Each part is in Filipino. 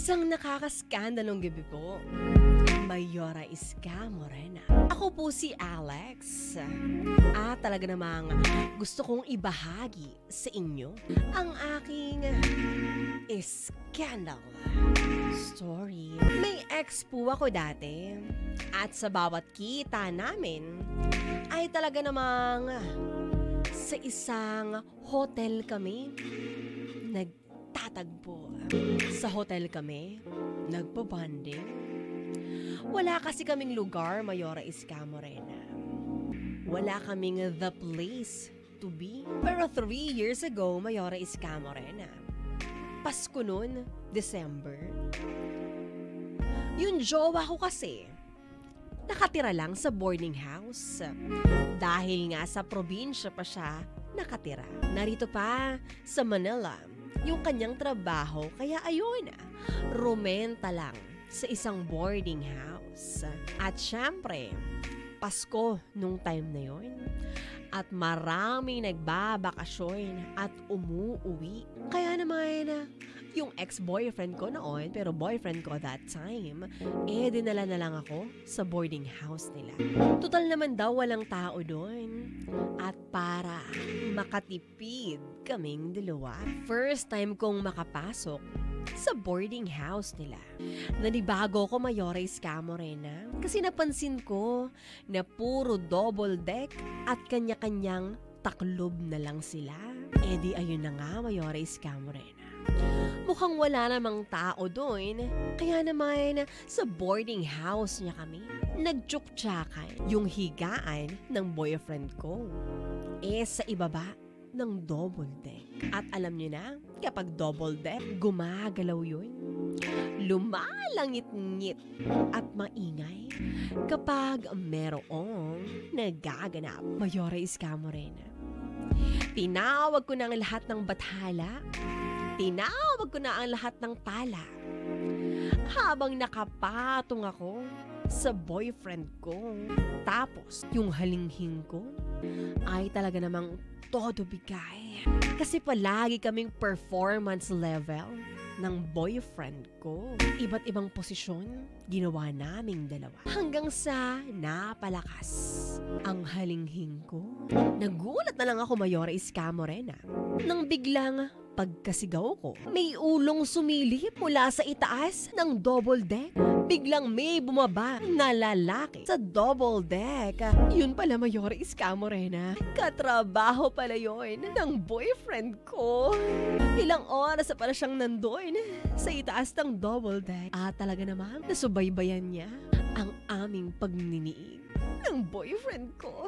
Isang nakakaskandalong gabi po. Mayora Iska Morena. Ako po si Alex. At talaga namang gusto kong ibahagi sa inyo ang aking scandal story. May ex po ako dati. At sa bawat kita namin ay talaga namang sa isang hotel kami nagtatagpo. Sa hotel kami nagpo-bonding. Wala kasi kaming lugar, Mayora Iska Morena. Wala kaming the place to be. Pero 3 years ago, Mayora Iska Morena, Pasko nun, December, yung jowa ko kasi, nakatira lang sa boarding house. Dahil nga sa probinsya pa siya nakatira. Narito pa sa Manila, yung kanyang trabaho, kaya ayun, rumenta lang sa isang boarding house. At syempre, Pasko nung time na yun. At maraming nagbabakasyon at umuuwi. Kaya naman, yung ex-boyfriend ko noon, pero boyfriend ko that time, dinala na lang ako sa boarding house nila. Total naman daw walang tao doon. At para makatipid kaming dalawa, first time kong makapasok sa boarding house nila. Nanibago ko, Mayora Iska Morena, kasi napansin ko na puro double deck at kanya-kanyang taklob na lang sila. Di ayun na nga, Mayora Iska Morena. Mukhang wala namang tao doon, kaya naman sa boarding house niya kami nagtsuktsakan yung higaan ng boyfriend ko. Sa ibaba ng double deck. At alam niyo na, kapag double deck, gumagalaw yun. Lumalangit-ngit at maingay kapag merong nagaganap. Mayora Iska Morena. Tinawag ko na ang lahat ng bathala. Tinawag ko na ang lahat ng tala. Habang nakapatong ako sa boyfriend ko. Tapos, yung halinghing ko ay talaga namang todo bigay. Kasi palagi kaming performance level ng boyfriend ko. Iba't ibang posisyon ginawa naming dalawa. Hanggang sa napalakas ang halinghing ko. Nagulat na lang ako, Mayora Iska Morena, nang biglang pagkasigaw ko, may ulong sumilip mula sa itaas ng double deck. Biglang may bumaba na lalaki sa double deck. Yun pala, Mayora Iska Morena. Katrabaho pala yun ng boyfriend ko. Ilang oras na pala siyang nandun sa itaas ng double deck. At talaga namang nasubaybayan niya ang aming pagniniig ng boyfriend ko.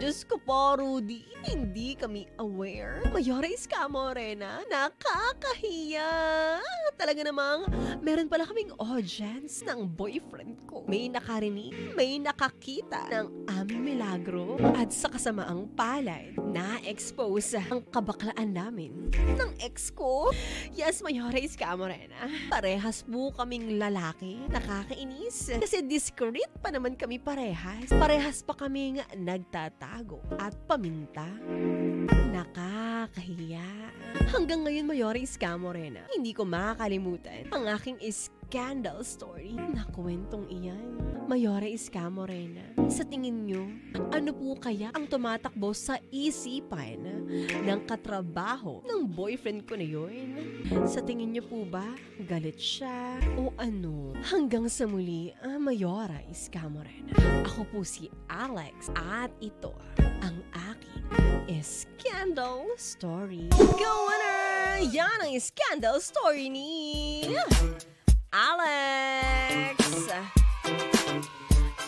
Diyos ko po, Rudy, hindi kami aware. Mayora Iska Morena, nakakahiya. Talaga namang meron pala kaming audience ng boyfriend ko. May nakarinig, may nakakita ng aming milagro. At sa kasamaang palad, na-expose ang kabaklaan namin ng ex ko. Yes, Mayora Iska Morena, parehas po kaming lalaki. Nakakainis. Kasi discreet pa naman kami parehas. Parehas pa kaming nagtatago at paminta. Nakakahiya. Hanggang ngayon, Mayora Iska Morena, hindi ko makakalimutan ang aking scandal story na kwentong iyan. Mayora Iska Morena, sa tingin nyo, ano po kaya ang tumatakbo sa isipan ng katrabaho ng boyfriend ko na yun? Sa tingin nyo po ba, galit siya o ano? Hanggang sa muli, Mayora Iska Morena. Ako po si Alex at ito ang aking scandal story. Go winner! Yan ang scandal story ni Alex!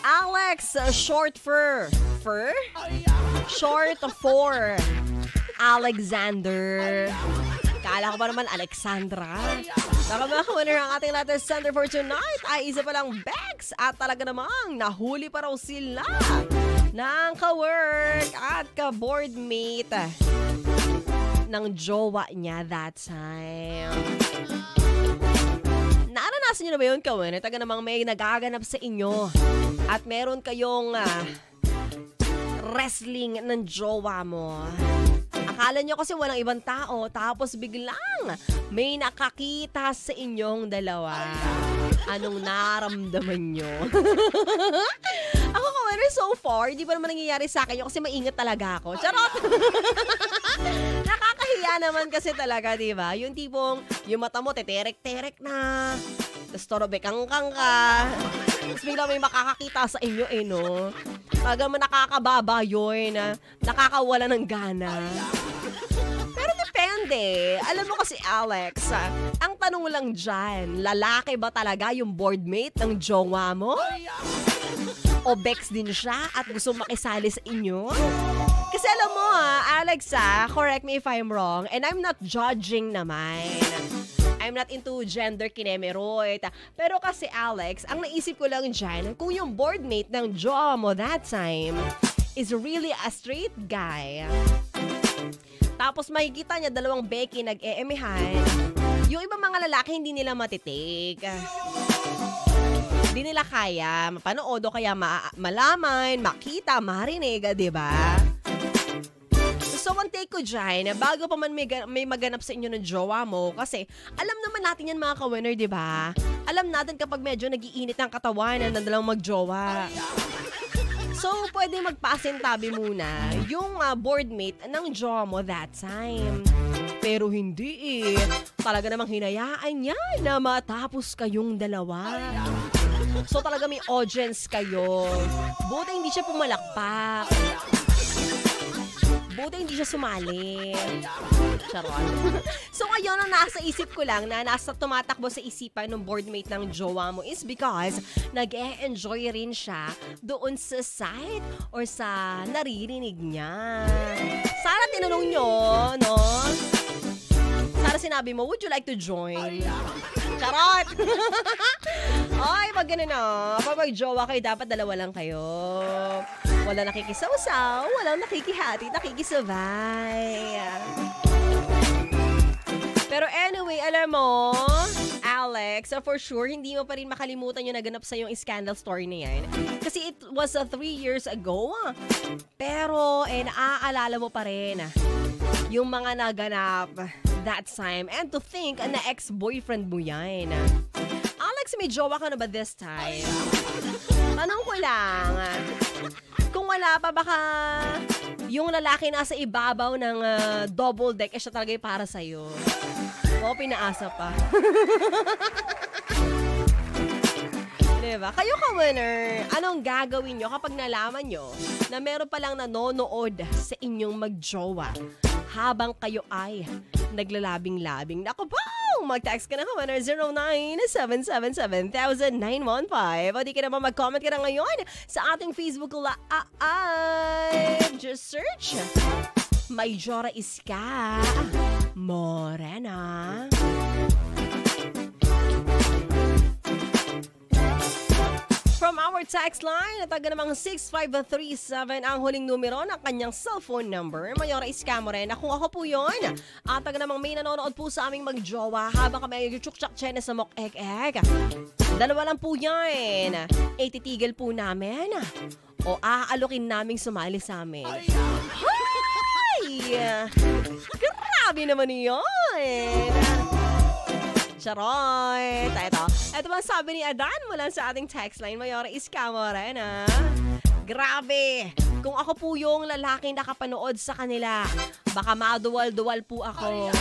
Alex, short for short for Alexander. Kala ko pa naman Alexandra. Saka mga winner ang ating letter sender for tonight ay isa palang Bex. At talaga namang nahuli pa raw sila ng ka-work at ka-boardmate ng jowa niya that time. Naranasan niyo na ba yun, ka-winner? Taga namang may nagaganap sa inyo at meron kayong wrestling ng jowa mo. Akala nyo kasi walang ibang tao, tapos biglang may nakakita sa inyong dalawa. Anong naramdaman nyo? Ako kawaner, so far, di pa naman nangyayari sa akin yun kasi maingat talaga ako. Charot! Nakakahiya naman kasi talaga, di ba? Yung tipong, yung mata mo, teterek-terek na. Tapos torobekang-kang ka. Tapos biglang may makakakita sa inyo, no? Talaga mo nakakababa yun. Nakakawala ng gana. Pero depende. Alam mo kasi, Alex, ang tanong lang dyan, lalaki ba talaga yung boardmate ng jowa mo? O bex din siya at gusto makisali sa inyo? Kasi alam mo Alex correct me if I'm wrong, and I'm not judging naman. I'm not into gender kinemeroid. Pero kasi Alex, ang naisip ko lang dyan, kung yung boardmate ng jowa mo that time is really a straight guy, tapos makikita niya dalawang Becky nag-eemihan, yung ibang mga lalaki hindi nila matitik. Hindi nila kaya mapanood o kaya malaman, makita, marinig, di ba? So, ang take ko dyan, bago pa man may maganap sa inyo ng jowa mo, kasi alam naman natin yan mga ka-winner, di ba? Alam natin kapag medyo nag-iinit ang katawan ng dalawang magjowa. So, pwede magpasintabi muna yung boardmate ng jowa mo that time. Pero hindi Talaga namang hinayaan niya na matapos kayong dalawa. So talaga may audience kayo. Buti hindi siya pumalakpak. Buti hindi siya sumali. Charot. So ngayon, ang nasa isip ko lang na nasa tumatakbo sa isipan ng boardmate ng jowa mo is because nag-e-enjoy rin siya doon sa sight or sa naririnig niya. Sana tinanong nyo, no? Sana sinabi mo, would you like to join? Charot! Ay, pag gano'n pag mag-jowa kayo, dapat dalawa lang kayo. Walang nakikisawsaw, walang nakikihati, nakikisabay. Pero anyway, alam mo, Alex, for sure, hindi mo pa rin makalimutan yung naganap sa yung scandal story na yan. Kasi it was 3 years ago. Pero, naaalala mo pa rin yung mga naganap that time. And to think na ex-boyfriend mo yan. Alex, may jowa ka na ba this time? Tanong ko lang. Kung wala pa, baka yung lalaki nasa ibabaw ng double deck, siya talaga yung para sa'yo. O, pinaasa pa. Diba? Kayo ka-winner, anong gagawin nyo kapag nalaman nyo na meron palang nanonood sa inyong magjowa habang kayo ay naglalabing-labing? Naku po! Mag-text ka na ka-winner 0977700915 o di ka naman mag-comment ka na ngayon sa ating Facebook Live. Just search Mayora Iska Morena. From our text line, nataga namang 6537 ang huling numero ng kanyang cellphone number. Mayora Iska Morena. Kung ako po yun, at taga namang may nanonood po sa aming magjowa habang kami yung-chuk-chak chene sa mok-ek-ek. Dalawa lang po yan. Titigil po namin o aalokin naming sumali sa amin. Hay! Grabe naman yun! Charot! Ito bang sabi ni Adan mula sa ating text line, Mayora Iska Morena. Grabe! Kung ako po yung lalaking nakapanood sa kanila, baka maduwal-duwal po ako.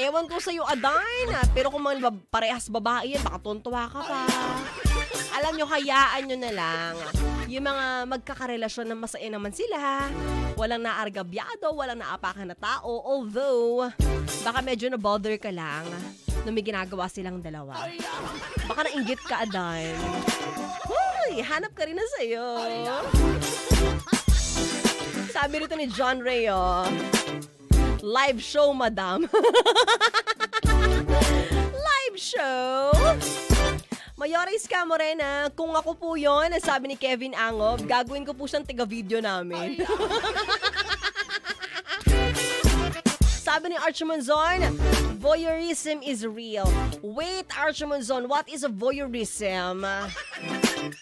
Ewan ko sa'yo, Adan, pero kung mga parehas babae yan, baka tuntua ka pa. Alam nyo, hayaan nyo na lang. Yung mga magkakarelasyon na masaya naman sila. Walang naargabyado, walang naapakan na tao. Although, baka medyo na-bother ka lang na may ginagawa silang dalawa. Baka nainggit ka, Adan. Hoy, hanap ka rin na sa'yo. Sabi rito ni John Rayo, live show, madam. Live show? Mayora Iska Morena, kung ako po yun, sabi ni Kevin Angob, gagawin ko po siyang taga-video namin. Sabi ni Archie Monzon, voyeurism is real. Wait, Archie Monzon, what is a voyeurism?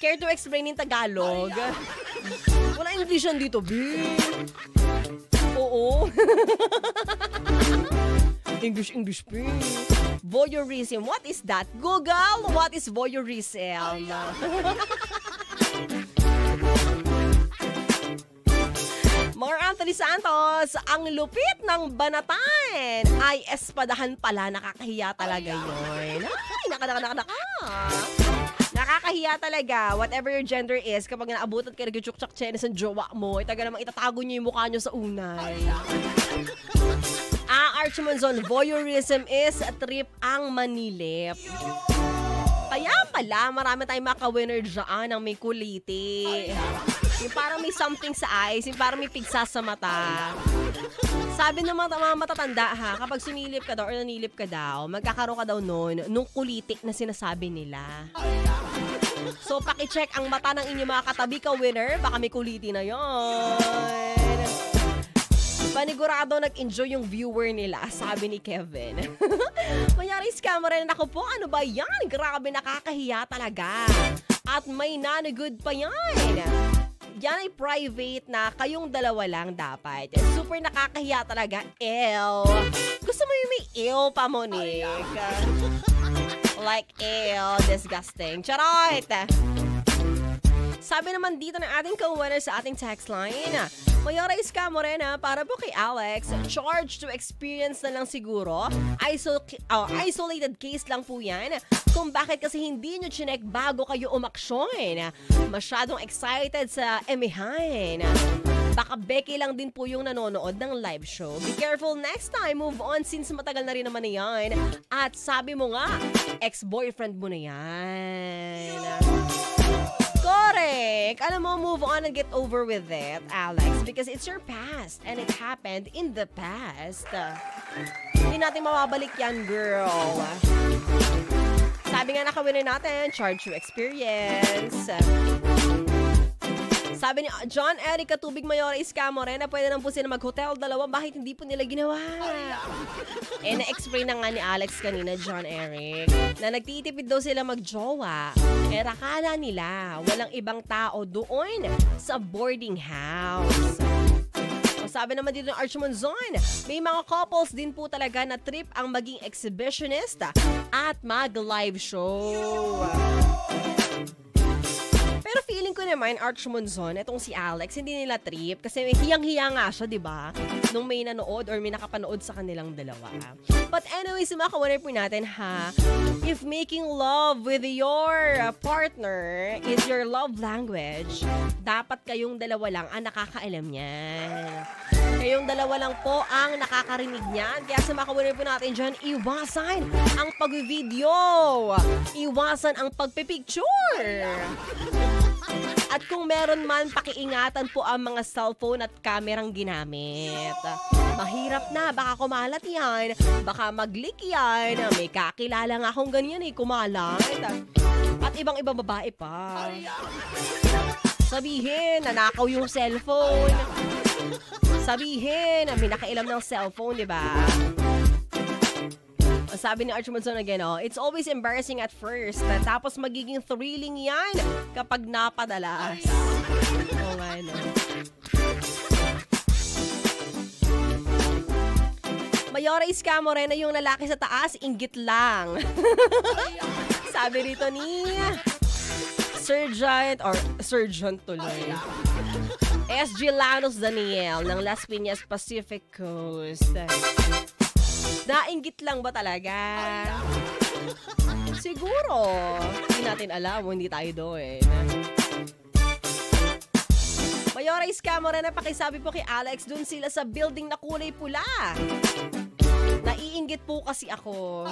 Care to explain in Tagalog? Wala English yan dito, B. Oo. English, please. Voyeurism. What is that? Google, what is voyeurism? Mar Anthony Santos, ang lupit ng banatan. Ay, espadahan pala. Nakakahiya talaga yun. Ay, naka. Nakakahiya talaga. Whatever your gender is, kapag naabutan ka nag-chuk-chak chenes ang jowa mo, taga namang itatago niyo yung mukha niyo sa unay. Archie Monzon, voyeurism is a trip ang manilip. Kaya pala, marami tayong maka-winner dyan ng may kuliti. Yung parang may something sa eyes, yung parang may pigsa sa mata. Sabi ng mga matatanda ha, kapag sinilip ka daw or nanilip ka daw, magkakaroon ka daw nun, nung kulitik na sinasabi nila. So, pakicheck ang mata ng inyong mga katabi ka, winner. Baka may kuliti na yon. Panigurado nag-enjoy yung viewer nila, sabi ni Kevin. Mayari scam rin ako po, ano ba yan? Grabe, nakakahiya talaga. At may nanagod pa yan. Yan ay private na kayong dalawa lang dapat. Super nakakahiya talaga. Ew. Gusto mo yung may ew pa, Monique? Like, ew, disgusting. Charot! Sabi naman dito ng ating co-winner sa ating text line, Mayora Iska Morena, para po kay Alex, charge to experience na lang siguro. Isolated case lang po yan. Kung bakit kasi hindi nyo chinek bago kayo umaksyon. Masyadong excited sa emihan. Baka Becky lang din po yung nanonood ng live show. Be careful next time. Move on since matagal na rin naman na yan. At sabi mo nga, ex-boyfriend mo na yan. Correct! Alam mo, move on and get over with it, Alex. Because it's your past and it happened in the past. Hindi natin mababalik yan, girl. Sabi nga nakawinin natin, charge to experience. Sabi ni John Eric Katubig Mayora Iska Morena, pwede lang po sila mag-hotel dalawa. Bakit hindi po nila ginawa? Na-explain na nga ni Alex kanina, John Eric, na nagtitipid daw sila mag-jowa. Akala nila walang ibang tao doon sa boarding house. Sabi naman dito ng Archie Monzon, may mga couples din po talaga na trip ang maging exhibitionist at mag-live show. Pero feeling ko naman, Archie Monzon, itong si Alex, hindi nila trip. Kasi hiyang-hiya nga siya, di ba? Nung may nanood or may nakapanood sa kanilang dalawa. But anyways, mga ka-winner po natin, ha? If making love with your partner is your love language, dapat kayong dalawa lang ang nakakaalam niyan. Kayong dalawa lang po ang nakakarinig niyan. Kaya sa mga ka-winner po natin dyan, iwasan ang pag-video. Iwasan ang pagpipicture. At kung meron man, pakiingatan po ang mga cellphone at kamerang ginamit. Mahirap na, baka kumalat yan. Baka mag-leak yan. May kakilala nga akong ganyan kumalat. At ibang-ibang babae pa. Sabihin, nanakaw yung cellphone. Sabihin, may nakailam ng cellphone, di ba? Sabi ni Archie Monzon again, it's always embarrassing at first. Tapos magiging thrilling yan kapag napadalas. Oo nga, no? Mayora Iska Morena, yung lalaki sa taas, inggit lang. Sabi rito ni Surgeon tuloy. SG Lanos Daniel ng Las Piñas Pacific Coast. Nainggit lang ba talaga? Siguro. Hindi natin alam, hindi tayo doon. Mayora Iska Morena, pakisabi po kay Alex, dun sila sa building na kulay pula. Naiinggit po kasi ako.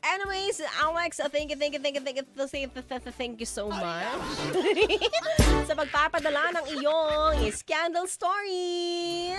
Anyways, Alex, thank you so much sa pagpapadala ng iyong scandal story.